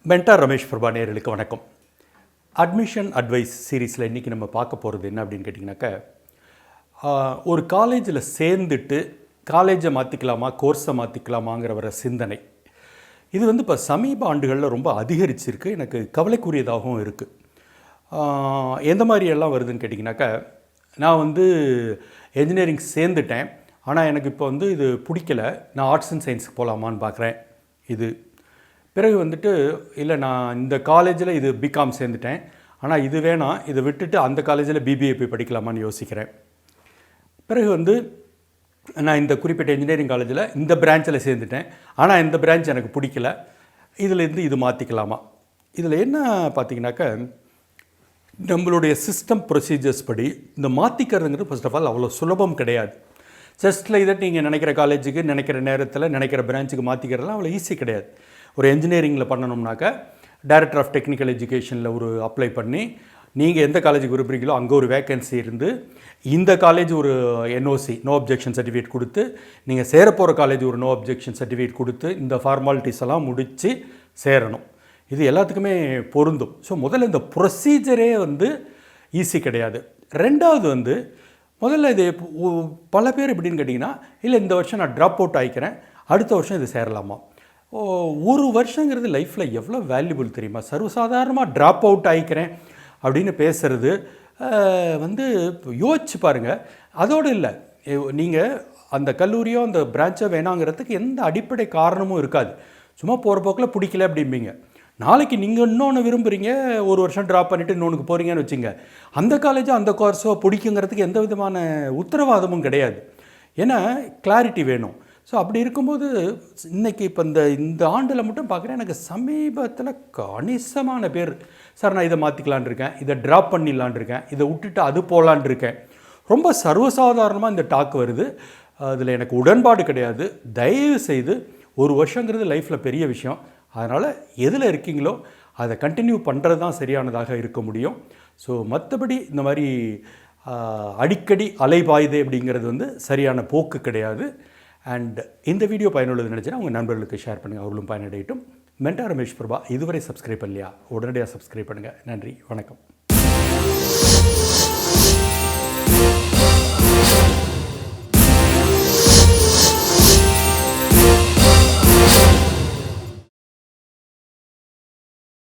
Mentor Ramesh Prabha நேயர்களுக்கு வணக்கம். Admission advice சீரீஸில் இன்றைக்கி நம்ம பார்க்க போகிறது என்ன அப்படின்னு கேட்டிங்கனாக்கா, ஒரு காலேஜில் சேர்ந்துட்டு காலேஜை மாற்றிக்கலாமா கோர்ஸை மாற்றிக்கலாமாங்கிற வர சிந்தனை இது இப்போ சமீப ஆண்டுகளில் ரொம்ப அதிகரிச்சிருக்கு. எனக்கு கவலைக்குரியதாகவும் இருக்குது. எந்த மாதிரியெல்லாம் வருதுன்னு கேட்டிங்கனாக்கா, நான் என்ஜினியரிங் சேர்ந்துட்டேன், ஆனால் எனக்கு இப்போ இது பிடிக்கலை, நான் ஆர்ட்ஸ் அண்ட் சயின்ஸுக்கு போகலாமான்னு பார்க்குறேன். இது பிறகு இல்லை நான் இந்த காலேஜில் இது பிகாம் சேர்ந்துட்டேன், ஆனால் இது வேணாம், இதை விட்டுட்டு அந்த காலேஜில் பிபிஏ போய் படிக்கலாமான்னு யோசிக்கிறேன். பிறகு நான் இந்த குறிப்பிட்ட இன்ஜினியரிங் காலேஜில் இந்த பிரான்ச்சில் சேர்ந்துட்டேன், ஆனால் இந்த பிரான்ச் எனக்கு பிடிக்கல, இதிலேருந்து இது மாற்றிக்கலாமா. இதில் என்ன பார்த்தீங்கன்னாக்கா, நம்மளுடைய சிஸ்டம் ப்ரொசீஜர்ஸ் படி இந்த மாற்றிக்கிறதுங்கிறது ஃபர்ஸ்ட் ஆஃப் ஆல் அவ்வளோ சுலபம் கிடையாது. ஜஸ்ட்டில் இதை நீங்கள் நினைக்கிற காலேஜுக்கு நினைக்கிற நேரத்தில் நினைக்கிற பிரான்ச்சுக்கு மாற்றிக்கிறதுலாம் அவ்வளோ ஈஸி கிடையாது. ஒரு என்ஜினியரிங்கில் பண்ணணும்னாக்கா டைரக்டர் ஆஃப் டெக்னிக்கல் எஜுகேஷனில் ஒரு அப்ளை பண்ணி நீங்கள் எந்த காலேஜுக்கு விரும்புகிறீங்களோ அங்கே ஒரு வேக்கன்சி இருந்து இந்த காலேஜ் ஒரு என்ஓசி நோ அப்ஜெக்ஷன் சர்டிஃபிகேட் கொடுத்து, நீங்கள் சேரப்போகிற காலேஜ் ஒரு நோ அப்ஜெக்ஷன் சர்டிஃபிகேட் கொடுத்து இந்த ஃபார்மாலிட்டிஸ் எல்லாம் முடித்து சேரணும். இது எல்லாத்துக்குமே பொருந்தும். ஸோ முதல்ல இந்த ப்ரொசீஜரே ஈஸி கிடையாது. ரெண்டாவது முதல்ல இது பல பேர் எப்படின்னு கேட்டிங்கன்னா, இல்லை இந்த வருஷம் நான் ட்ராப் அவுட் ஆகிக்கிறேன், அடுத்த வருஷம் இது சேரலாமா. ஒரு வருஷங்கிறது லைஃப்பில் எவ்வளோ வேல்யூபிள் தெரியுமா. சர்வசாதாரணமாக ட்ராப் அவுட் ஆகிக்கிறேன் அப்படின்னு பேசுகிறது யோசிச்சு பாருங்கள். அதோடு இல்லை, நீங்கள் அந்த கல்லூரியோ அந்த பிரான்ச்சோ வேணாங்கிறதுக்கு எந்த அடிப்படை காரணமும் இருக்காது. சும்மா போகிற போக்கில் பிடிக்கல அப்படிம்பீங்க. நாளைக்கு நீங்கள் இன்னொன்று விரும்புகிறீங்க, ஒரு வருஷம் ட்ராப் பண்ணிவிட்டு இன்னொன்று போகிறீங்கன்னு வச்சுங்க, அந்த காலேஜோ அந்த கோர்ஸோ பிடிக்குங்கிறதுக்கு எந்த விதமான உத்தரவாதமும் கிடையாது. ஏன்னா கிளாரிட்டி வேணும். ஸோ அப்படி இருக்கும்போது இன்றைக்கி இப்போ இந்த ஆண்டில் மட்டும் பார்க்குறேன், எனக்கு சமீபத்தில் கணிசமான பேர், சார் நான் இதை மாற்றிக்கலான் இருக்கேன், இதை ட்ராப் பண்ணிடலான் இருக்கேன், இதை விட்டுட்டு அது போகலான் இருக்கேன், ரொம்ப சர்வசாதாரணமாக இந்த டாக் வருது. அதில் எனக்கு உடன்பாடு கிடையாது. தயவு செய்து ஒரு வருஷங்கிறது லைஃப்பில் பெரிய விஷயம். அதனால் எதில் இருக்கீங்களோ அதை கண்டினியூ பண்ணுறது தான் சரியானதாக இருக்க முடியும். ஸோ மற்றபடி இந்த மாதிரி அடிக்கடி அலைபாயுதே அப்படிங்கிறது சரியான போக்கு கிடையாது. அண்ட் இந்த வீடியோ பயனுள்ளது நினச்சினா உங்கள் நண்பர்களுக்கு ஷேர் பண்ணுங்கள், அவர்களும் பயனடையட்டும். மென்டார் ரமேஷ் பிரபா இதுவரை சப்ஸ்கிரைப் பண்ணலையா, உடனடியாக சப்ஸ்கிரைப் பண்ணுங்கள். நன்றி, வணக்கம்.